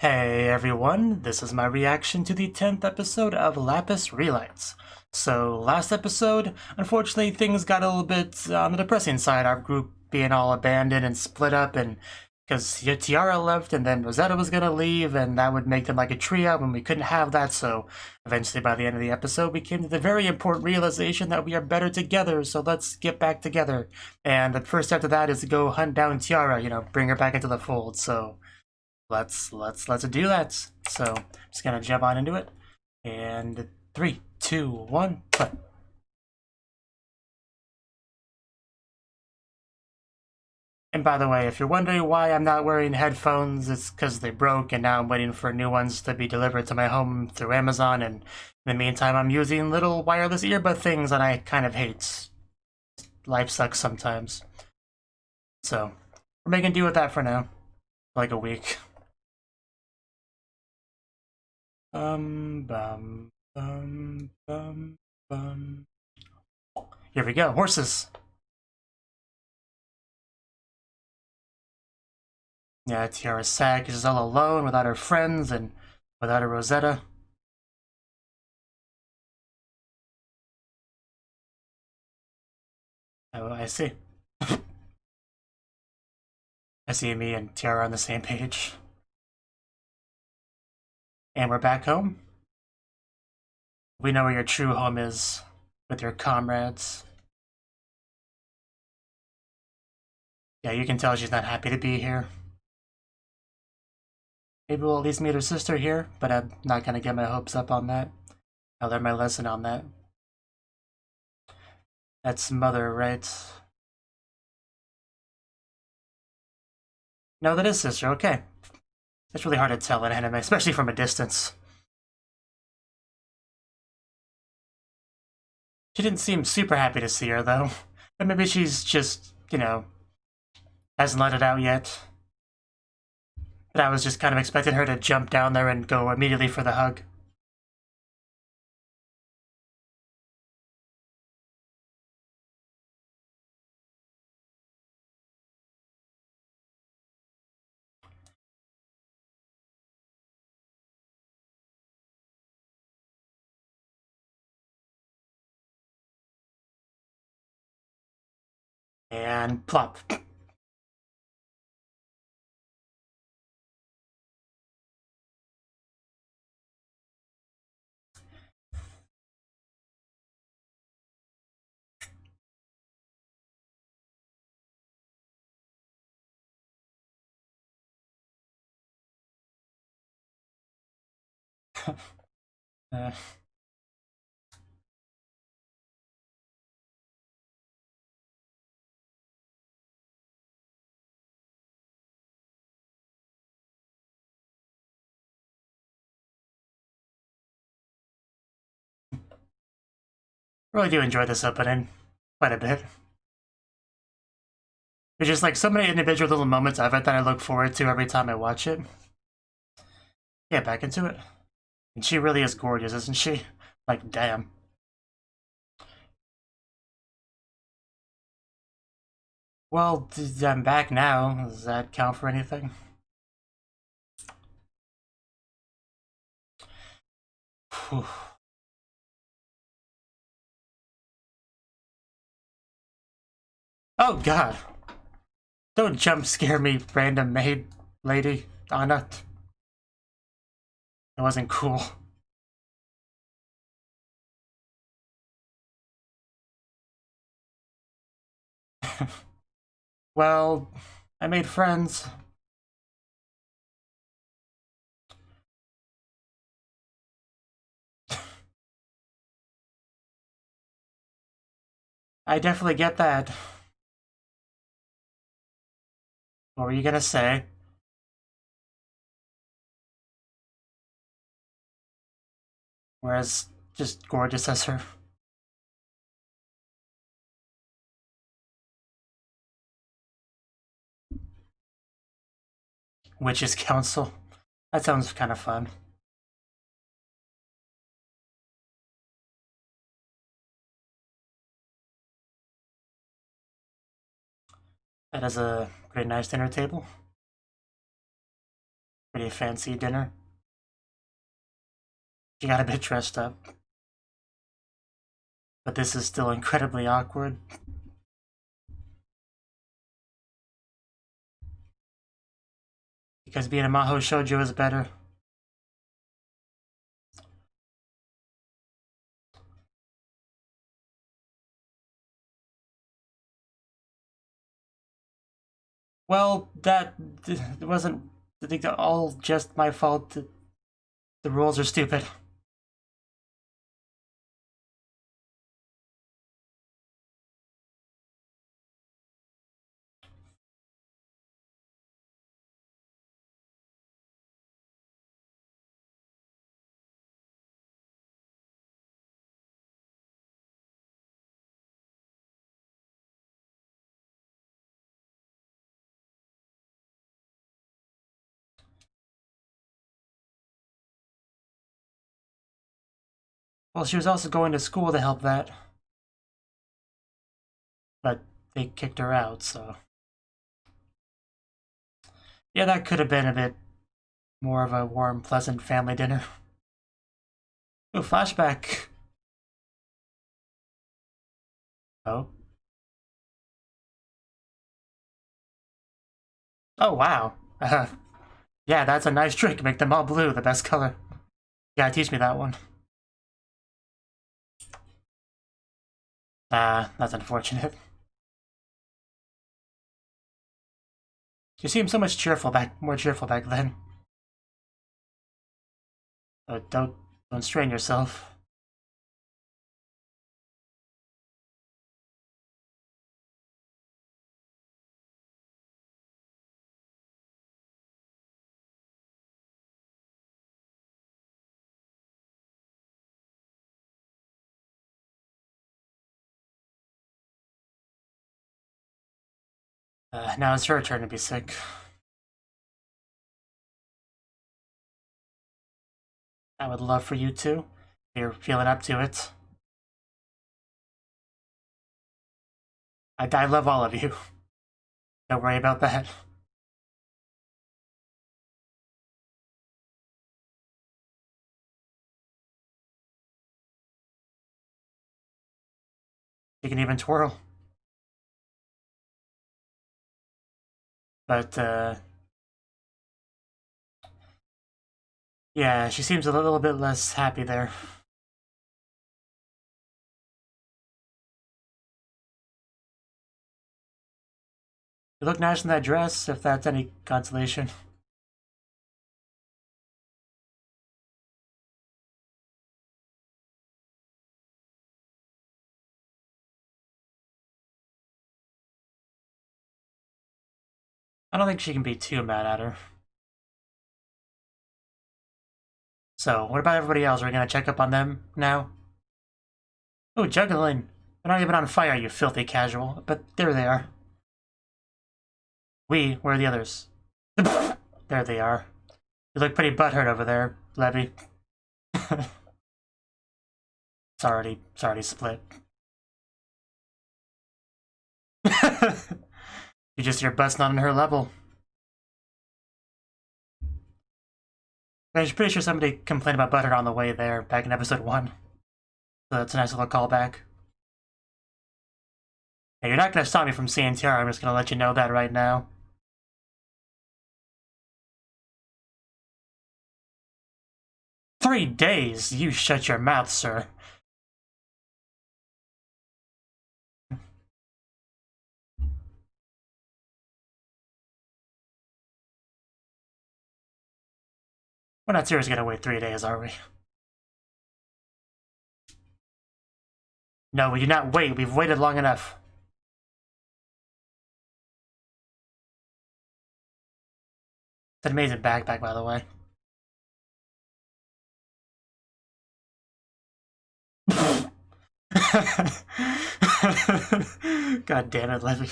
Hey everyone, this is my reaction to the 10th episode of Lapis Re. So last episode, unfortunately things got a little bit on the depressing side, our group being all abandoned and split up, and because Tiara left and then Rosetta was gonna leave and that would make them like a trio and we couldn't have that, so eventually by the end of the episode we came to the very important realization that we are better together, so let's get back together. And the first step to that is to go hunt down Tiara, bring her back into the fold, so let's do that. So I'm just gonna jump on into it. And 3, 2, 1, play. And by the way, if you're wondering why I'm not wearing headphones, it's because they broke and now I'm waiting for new ones to be delivered to my home through Amazon, and in the meantime I'm using little wireless earbud things and I kind of hate. Life sucks sometimes. So we're making do with that for now. Like a week. Bum, bum, bum. Here we go, horses. Yeah, Tiara's sad because she's all alone without her friends and without her Rosetta. Oh, I see. I see me and Tiara on the same page. And we're back home. We know where your true home is, with your comrades. Yeah, you can tell she's not happy to be here. Maybe we'll at least meet her sister here, but I'm not gonna get my hopes up on that. I learned my lesson on that. That's mother, right? No, that is sister, okay. It's really hard to tell in anime, especially from a distance. She didn't seem super happy to see her, though. But maybe she's just, hasn't let it out yet. But I was just kind of expecting her to jump down there and go immediately for the hug. And plop. uh, really do enjoy this opening quite a bit. There's just like so many individual little moments of it that I look forward to every time I watch it. Yeah, back into it. And she really is gorgeous, isn't she? Like, damn. Well, I'm back now. Does that count for anything? Whew. Oh god. Don't jump scare me, random maid lady, Anna. It wasn't cool. Well, I made friends. I definitely get that. What were you gonna say? Whereas, just gorgeous as her. Witch's Council. That sounds kind of fun. That is a pretty nice dinner table. Pretty fancy dinner. She got a bit dressed up. But this is still incredibly awkward. Because being a Maho Shoujo is better. Well, that wasn't, I think, all just my fault. The rules are stupid. Well, she was also going to school to help that. But they kicked her out, so... Yeah, that could have been a bit more of a warm, pleasant family dinner. Ooh, flashback. Oh. Oh, wow. Yeah, that's a nice trick. Make them all blue, the best color. Yeah, teach me that one. That's unfortunate. You seemed so much more cheerful back then. Don't strain yourself. Now it's your turn to be sick. I would love for you to, if you're feeling up to it. I love all of you. Don't worry about that. You can even twirl. But, yeah, she seems a little bit less happy there. You look nice in that dress, if that's any consolation. I don't think she can be too mad at her. So, what about everybody else? Are we gonna check up on them now? Oh, juggling. They're not even on fire, you filthy casual. But there they are. Where are the others? There they are. You look pretty butthurt over there, Levy. it's already split. You're busting on her level. I'm pretty sure somebody complained about butter on the way there back in episode 1. So that's a nice little callback. Hey, you're not gonna stop me from seeing Tiara, I'm just gonna let you know that right now. "3 days? You shut your mouth, sir." We're not seriously gonna wait 3 days, are we? No, we do not wait. We've waited long enough. It's an amazing backpack, by the way. God damn it, Levy.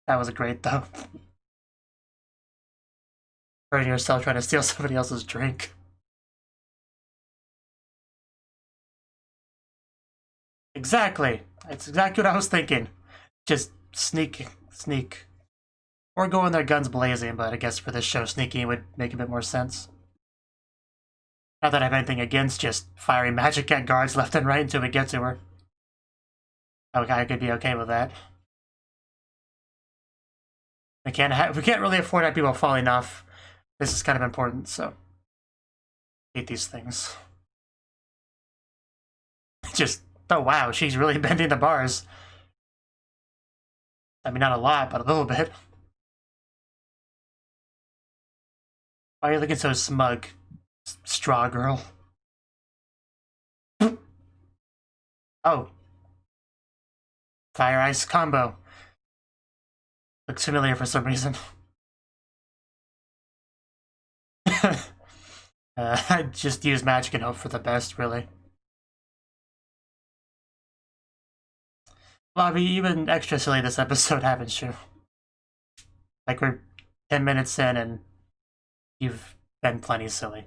That was great, though. Hurting yourself trying to steal somebody else's drink. Exactly. It's exactly what I was thinking. Just sneak. Or go in there guns blazing, but I guess for this show, sneaking would make a bit more sense. Not that I have anything against just firing magic at guards left and right until we get to her. Okay, I could be okay with that. We can't really afford to have people falling off. This is kind of important, so hate these things. Just, oh wow, she's really bending the bars. I mean, not a lot, but a little bit. Why are you looking so smug, straw girl? Oh. Fire ice combo. Looks familiar for some reason. I just use magic and hope for the best, really. Lobby, you've been extra silly this episode, haven't you? Like, we're 10 minutes in and you've been plenty silly.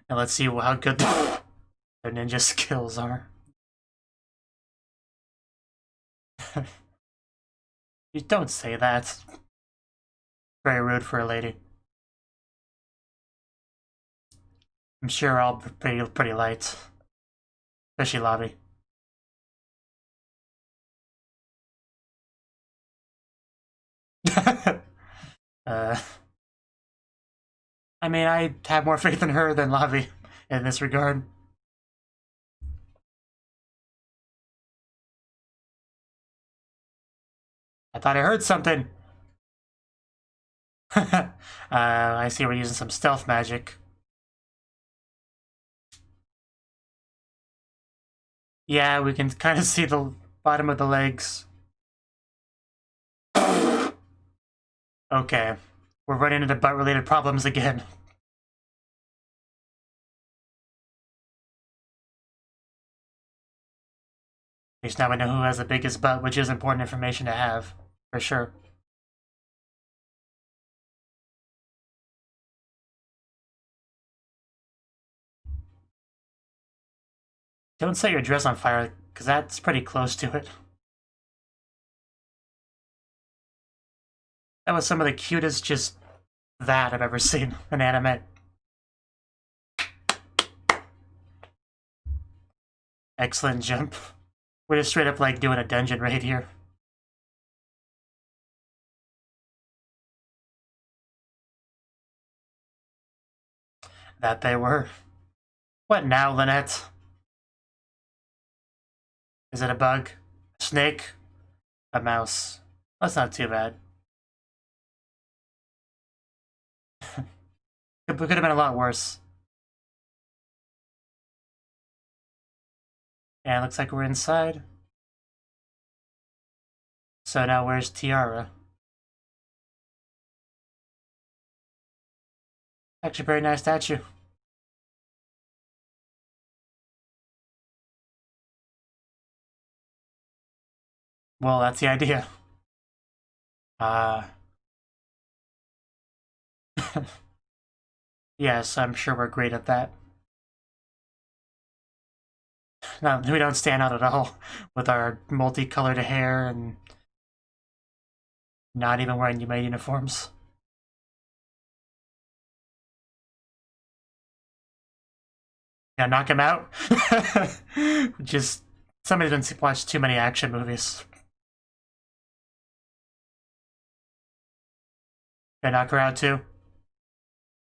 Now let's see how good their ninja skills are. You don't say that. Very rude for a lady. I'm sure I'll be pretty light. Especially Lobby. I mean, I have more faith in her than Lavi in this regard. I thought I heard something. I see we're using some stealth magic. Yeah, we can kind of see the bottom of the legs. Okay, we're running into butt-related problems again. At least now we know who has the biggest butt, which is important information to have, for sure. Don't set your dress on fire, because that's pretty close to it. That was some of the cutest just that I've ever seen in anime. Excellent jump. We're just straight up like doing a dungeon raid here. That they were. What now, Lynette? Is it a bug? A snake? A mouse? That's not too bad. It could have been a lot worse. Yeah, looks like we're inside. So now where's Tiara? Actually, a very nice statue. Well, that's the idea. Yes, I'm sure we're great at that. No, we don't stand out at all with our multicolored hair and not even wearing UMA uniforms. Yeah, knock him out? Just, somebody's been watched too many action movies. They knock her out too?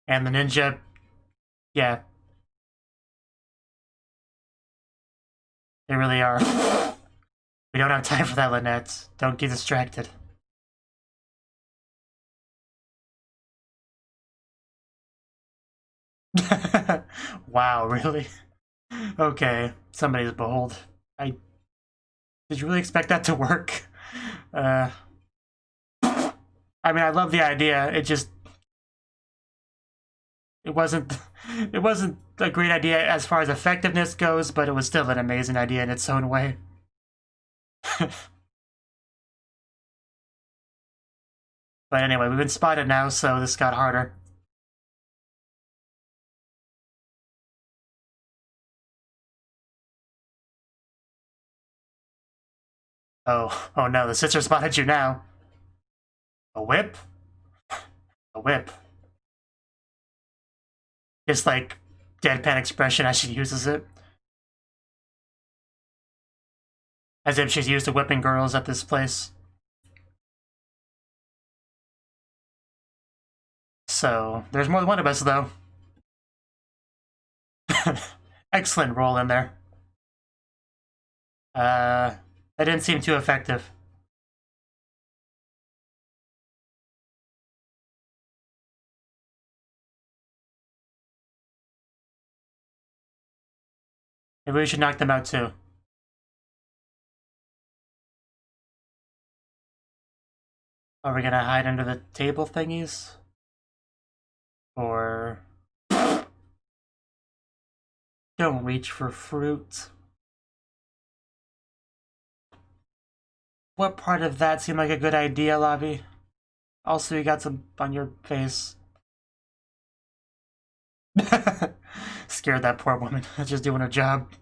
And the ninja, yeah. They really are. We don't have time for that, Lynette. Don't get distracted. Wow, really? Okay, somebody's bold. Did you really expect that to work? I mean, I love the idea. It wasn't a great idea as far as effectiveness goes, but it was still an amazing idea in its own way. But anyway, we've been spotted now, so this got harder. Oh no, the sister spotted you now. A whip? A whip. Just like deadpan expression as she uses it. As if she's used to whipping girls at this place. So, there's more than one of us, though. Excellent roll in there. That didn't seem too effective. Maybe we should knock them out, too. Are we gonna hide under the table thingies? Or... Don't reach for fruit. What part of that seemed like a good idea, Lavi? Also, you got some on your face. Scared that poor woman. Just doing her job.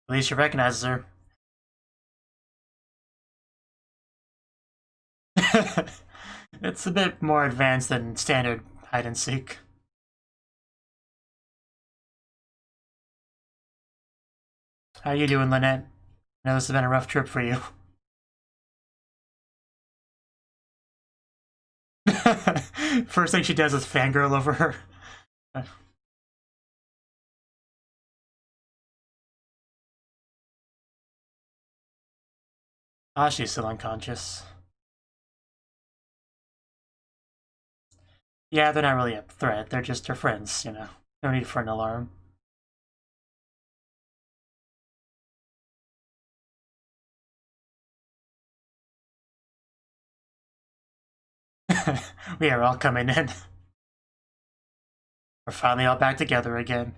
At least she recognizes her. It's a bit more advanced than standard hide and seek. How you doing, Lynette? I know this has been a rough trip for you. First thing she does is fangirl over her. She's still unconscious. Yeah, they're not really a threat. They're just her friends, you know. No need for an alarm. We are all coming in. We're finally all back together again.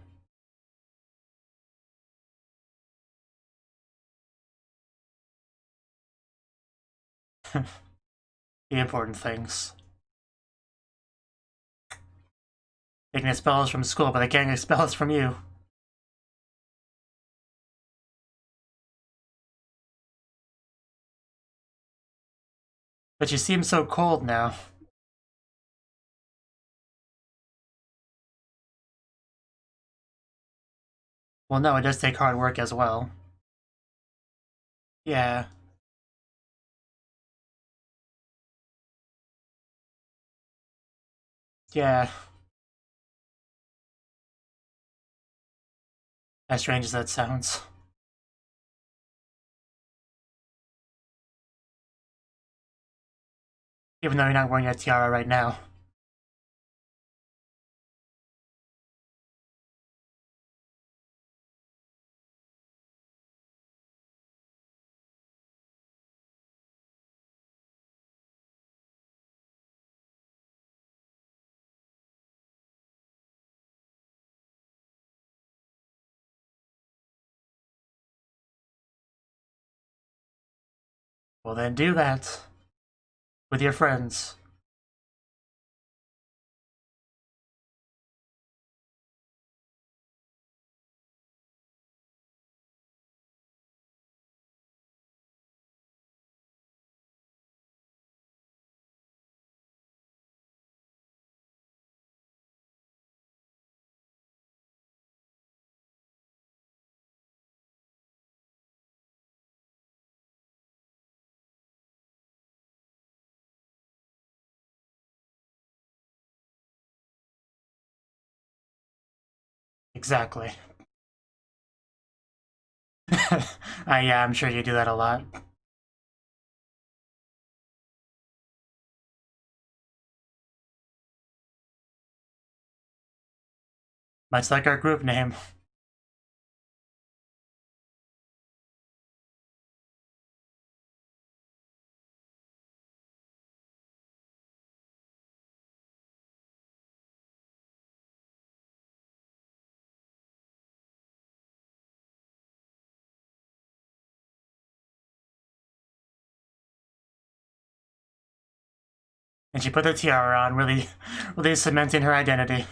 The important things. They can expel us from school, but they can't expel us from you. But you seem so cold now. Well, no, it does take hard work as well. Yeah. Yeah. As strange as that sounds. Even though you're not wearing a tiara right now. Well then do that. With your friends. Exactly. Yeah, I'm sure you do that a lot. Much like our group name. And she put the tiara on, really cementing her identity.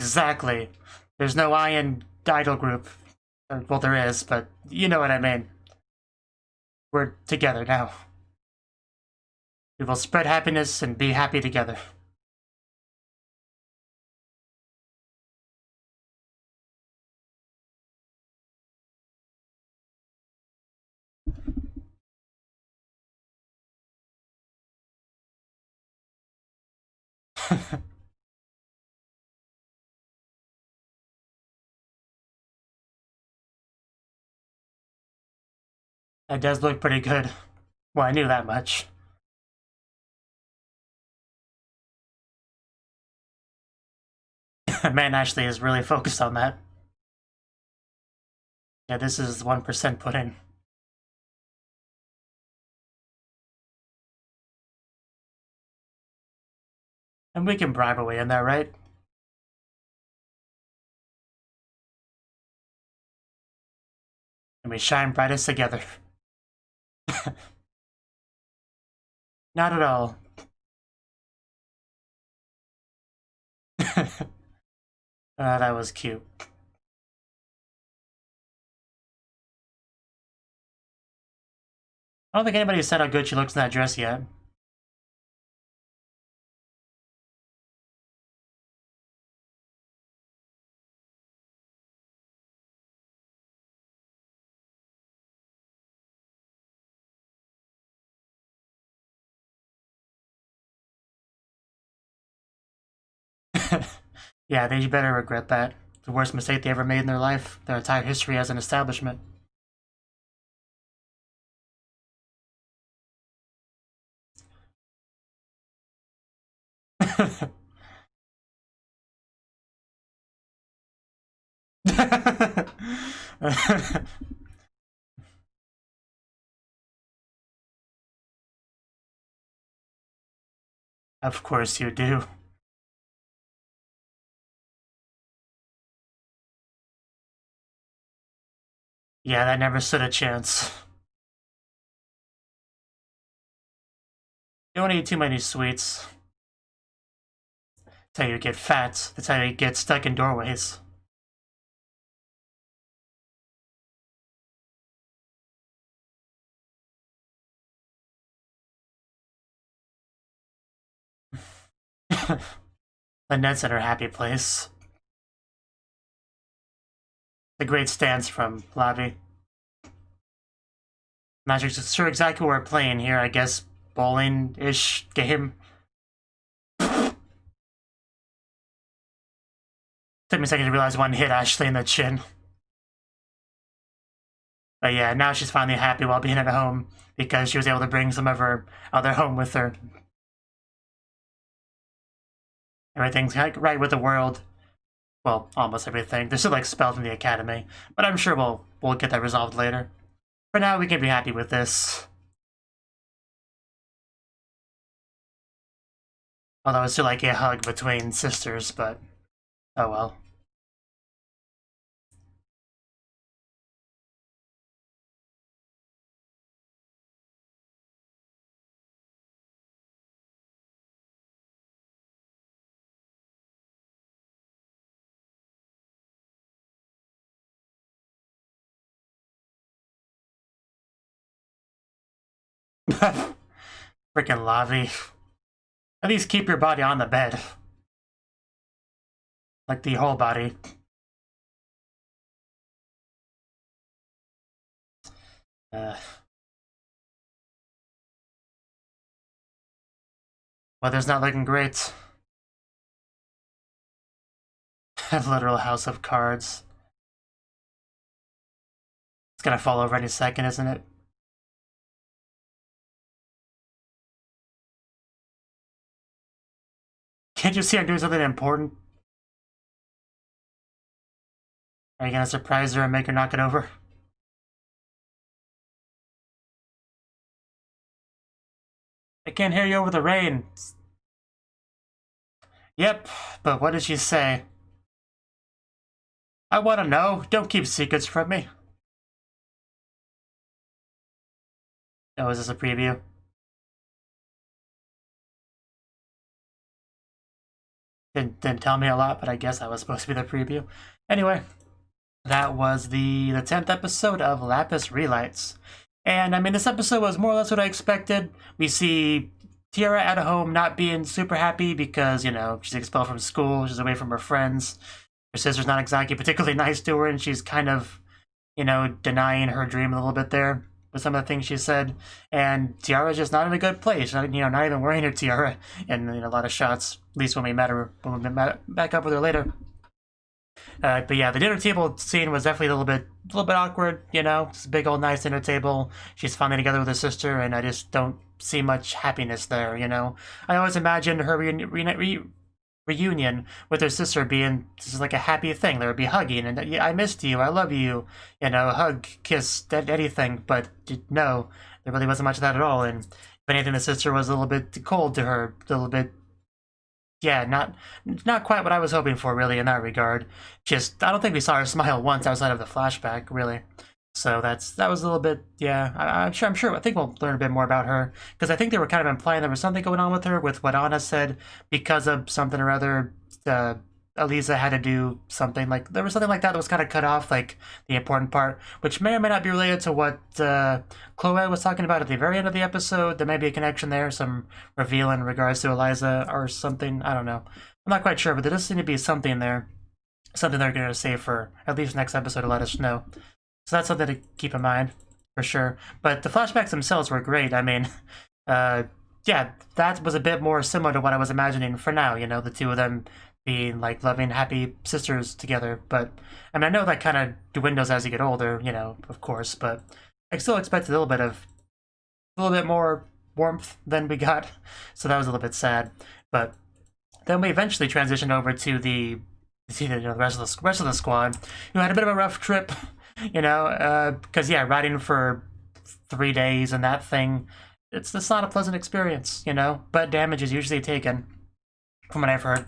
Exactly. There's no I in idol group. Well, there is, but you know what I mean. We're together now. We will spread happiness and be happy together. That does look pretty good. Well, I knew that much. Man actually is really focused on that. Yeah, this is 1% put in. And we can bribe our way in there, right? And we shine brightest together. Not at all. That was cute. I don't think anybody said how good she looks in that dress yet. Yeah, they better regret that. The worst mistake they ever made in their life, their entire history as an establishment. Of course you do. Yeah, that never stood a chance. You don't eat too many sweets. That's how you get fat. That's how you get stuck in doorways. The Net's in her happy place. The great stance from Lavi. Not sure exactly what we're playing here. I guess bowling-ish game. Took me a second to realize one hit Ashley in the chin. But yeah, now she's finally happy while being at home because she was able to bring some of her other home with her. Everything's right with the world. Well, almost everything. They're still like spelled in the academy, but I'm sure we'll get that resolved later. For now, we can be happy with this. Although it's still like a hug between sisters, but oh well. Freaking Lavi. At least keep your body on the bed. Like the whole body. Weather's not looking great. A literal house of cards. It's gonna fall over any second, isn't it? Can't you see I'm doing something important? Are you gonna surprise her and make her knock it over? I can't hear you over the rain. Yep, but what did she say? I want to know. Don't keep secrets from me. Oh, is this a preview? didn't tell me a lot, but I guess that was supposed to be the preview. Anyway, that was the 10th episode of Lapis Re. And I mean, this episode was more or less what I expected. We see Tiara at home not being super happy because, you know, she's expelled from school, she's away from her friends. Her sister's not exactly particularly nice to her, and she's kind of, you know, denying her dream a little bit there with some of the things she said. And Tiara's just not in a good place, not even wearing her tiara in a lot of shots, at least when we met back up with her later. But yeah, the dinner table scene was definitely a little bit awkward, you know. It's a big old nice dinner table. She's finally together with her sister, and I just don't see much happiness there, you know. I always imagined her reunion with her sister being just like a happy thing. There would be hugging and I missed you, I love you, you know, hug, kiss, anything. But no, there really wasn't much of that at all. And if anything, the sister was a little bit cold to her, a little bit. Yeah, not quite what I was hoping for, really, in that regard. Just, I don't think we saw her smile once outside of the flashback, really. So that was a little bit, yeah. I'm sure. I think we'll learn a bit more about her, because I think they were kind of implying there was something going on with her, with what Anna said, because of something or other. Eliza had to do something like, there was something like that was kind of cut off, like the important part, which may or may not be related to what Chloe was talking about at the very end of the episode. There may be a connection there, some reveal in regards to Eliza or something. I don't know. I'm not quite sure, but there does seem to be something there, something they're going to say for at least next episode to let us know. So that's something to keep in mind for sure. But the flashbacks themselves were great. I mean, yeah, that was a bit more similar to what I was imagining for now. You know, the two of them being like loving, happy sisters together. But I mean, I know that kind of dwindles as you get older, you know, of course. But I still expected a little bit more warmth than we got, so that was a little bit sad. But then we eventually transitioned over to the rest of the squad, who had a bit of a rough trip, you know, because yeah, riding for 3 days and that thing, it's not a pleasant experience, you know. But damage is usually taken, from what I've heard.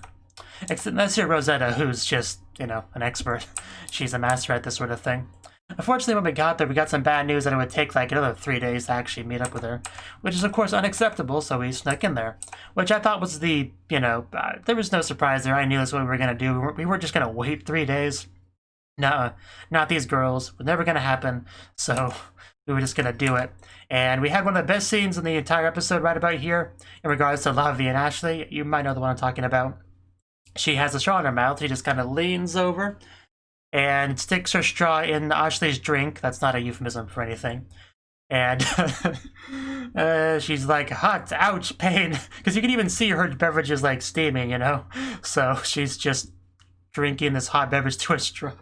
Unless you're Rosetta, who's just, you know, an expert. She's a master at this sort of thing. Unfortunately, when we got there, we got some bad news that it would take like another 3 days to actually meet up with her, which is of course unacceptable, so we snuck in there. Which I thought was the, you know, there was no surprise there. I knew that's what we were going to do. We weren't just going to wait 3 days. Nuh-uh, not these girls. It was never going to happen, so we were just going to do it. And we had one of the best scenes in the entire episode right about here, in regards to Lavi and Ashley. You might know the one I'm talking about. She has a straw in her mouth. She just kind of leans over and sticks her straw in Ashley's drink. That's not a euphemism for anything. And she's like, hot, ouch, pain. Because you can even see her beverage is like steaming, you know? So she's just drinking this hot beverage to a straw.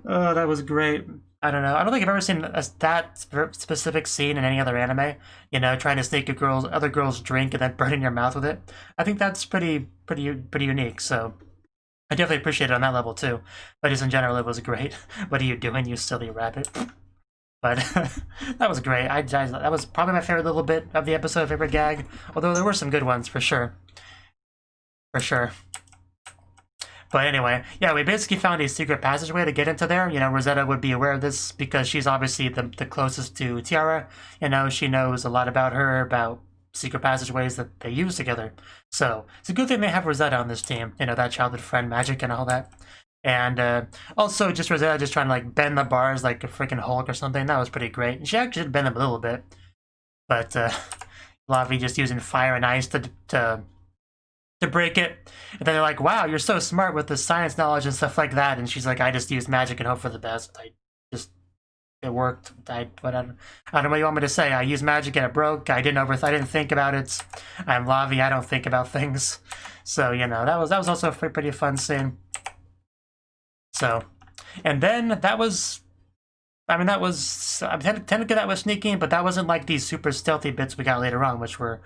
Oh, that was great. I don't know. I don't think I've ever seen that specific scene in any other anime. You know, trying to sneak other girl's drink and then burning your mouth with it. I think that's pretty unique. So I definitely appreciate it on that level too. But just in general, it was great. What are you doing, you silly rabbit? But that was great. That was probably my favorite little bit of the episode, favorite gag. Although there were some good ones for sure. For sure. But anyway, yeah, we basically found a secret passageway to get into there. You know, Rosetta would be aware of this because she's obviously the closest to Tiara. You know, she knows a lot about her, about secret passageways that they use together. So it's a good thing they have Rosetta on this team. You know, that childhood friend magic and all that. And also just Rosetta just trying to like bend the bars like a freaking Hulk or something. That was pretty great. And she actually did bend them a little bit. But Lavi just using fire and ice to break it. And then they're like, wow, you're so smart with the science knowledge and stuff like that. And she's like, I just use magic and hope for the best. It worked. I don't know what you want me to say. I used magic and it broke. I didn't think about it. I'm Lavi. I don't think about things. So, you know, that was also a pretty fun scene. So, and then that was, technically that was sneaking, but that wasn't like these super stealthy bits we got later on, which were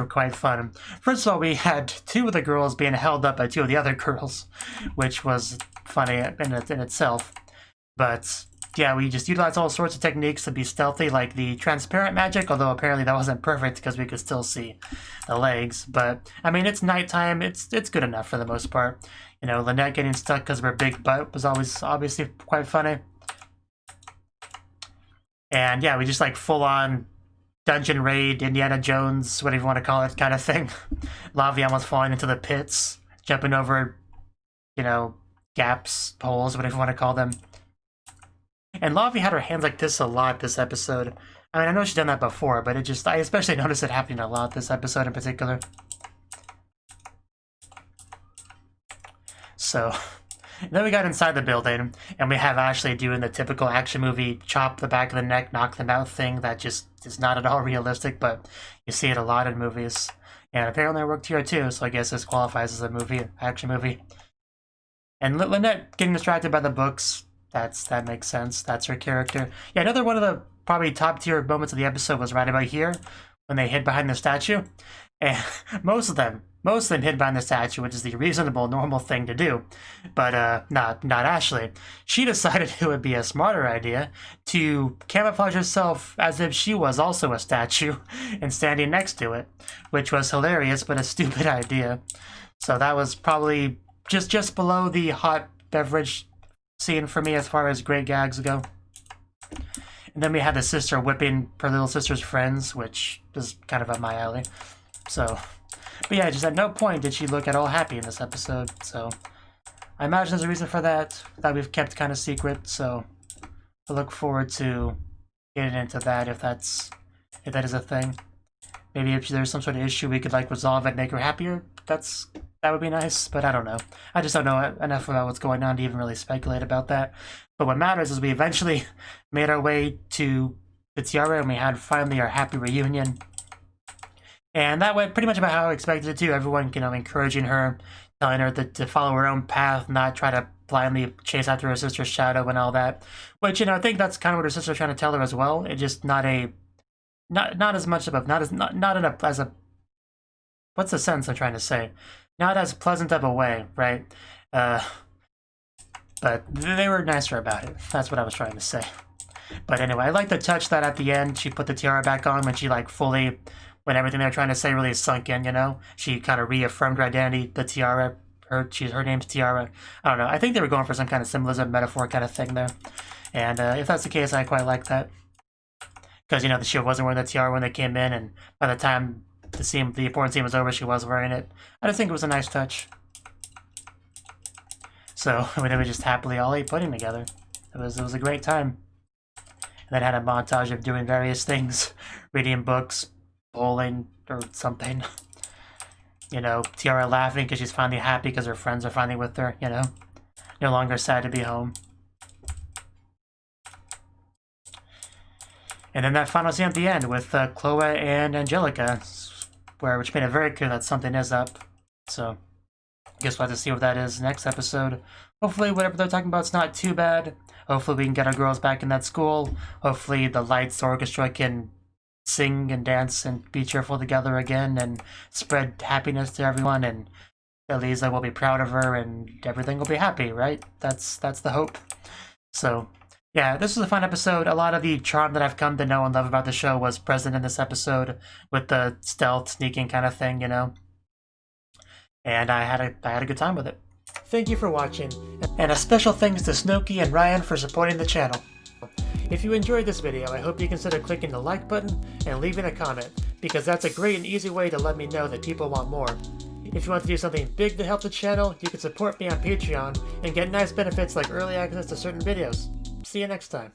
quite fun. First of all, we had 2 of the girls being held up by 2 of the other girls, which was funny in itself. But yeah, we just utilized all sorts of techniques to be stealthy, like the transparent magic, although apparently that wasn't perfect because we could still see the legs. But I mean, it's nighttime. It's good enough for the most part. You know, Lynette getting stuck because of her big butt was always obviously quite funny. And yeah, we just like full-on dungeon raid, Indiana Jones, whatever you want to call it, kind of thing. Lavi almost falling into the pits, jumping over, you know, gaps, holes, whatever you want to call them. And Lavi had her hands like this a lot this episode. I mean, I know she's done that before, but I especially noticed it happening a lot this episode in particular. So, then we got inside the building, and we have Ashley doing the typical action movie chop the back of the neck, knock them out thing that just is not at all realistic, but you see it a lot in movies. And apparently it worked here too, so I guess this qualifies as a movie, action movie. And Lynette getting distracted by the books, that makes sense. That's her character. Yeah, another one of the probably top tier moments of the episode was right about here, when they hid behind the statue. And most of them hid behind the statue, which is the reasonable, normal thing to do. But not Ashley. She decided it would be a smarter idea to camouflage herself as if she was also a statue and standing next to it, which was hilarious, but a stupid idea. So that was probably just below the hot beverage scene for me as far as great gags go. And then we had the sister whipping her little sister's friends, which is kind of up my alley. So, but yeah, just at no point did she look at all happy in this episode. So, I imagine there's a reason for that we've kept kind of secret. So, I look forward to getting into that if that is a thing. Maybe if there's some sort of issue we could like resolve and make her happier. That would be nice, but I don't know. I just don't know enough about what's going on to even really speculate about that. But what matters is we eventually made our way to the tiara, and we had finally our happy reunion. And that went pretty much about how I expected it to. Everyone, encouraging her, telling her to follow her own path, not try to blindly chase after her sister's shadow and all that. Which, I think that's kind of what her sister's trying to tell her as well. It's just not as much of a, not in a, what's the sense I'm trying to say? Not as pleasant of a way, right? But they were nicer about it. That's what I was trying to say. But anyway, I like the touch that at the end she put the tiara back on when she fully, when everything they were trying to say really sunk in, She kind of reaffirmed her identity, the tiara. Her name's Tiara. I don't know. I think they were going for some kind of symbolism, metaphor kind of thing there. And if that's the case, I quite like that. Because, the shield wasn't wearing the tiara when they came in, and by the time the important scene was over, she was wearing it. I just think it was a nice touch. So, then we just happily all ate pudding together. It was a great time. And then had a montage of doing various things. Reading books, bowling, or something. Tiara laughing because she's finally happy because her friends are finally with her, No longer sad to be home. And then that final scene at the end with Chloe and Angelica, which made it very clear that something is up. So, I guess we'll have to see what that is next episode. Hopefully, whatever they're talking about is not too bad. Hopefully, we can get our girls back in that school. Hopefully, the Lights Orchestra can sing and dance and be cheerful together again and spread happiness to everyone. And Elisa will be proud of her and everything will be happy, right? That's the hope. So, yeah, this was a fun episode. A lot of the charm that I've come to know and love about the show was present in this episode with the stealth, sneaking kind of thing, And I had a good time with it. Thank you for watching, and a special thanks to Cnouki and Ryan for supporting the channel. If you enjoyed this video, I hope you consider clicking the like button and leaving a comment, because that's a great and easy way to let me know that people want more. If you want to do something big to help the channel, you can support me on Patreon and get nice benefits like early access to certain videos. See you next time.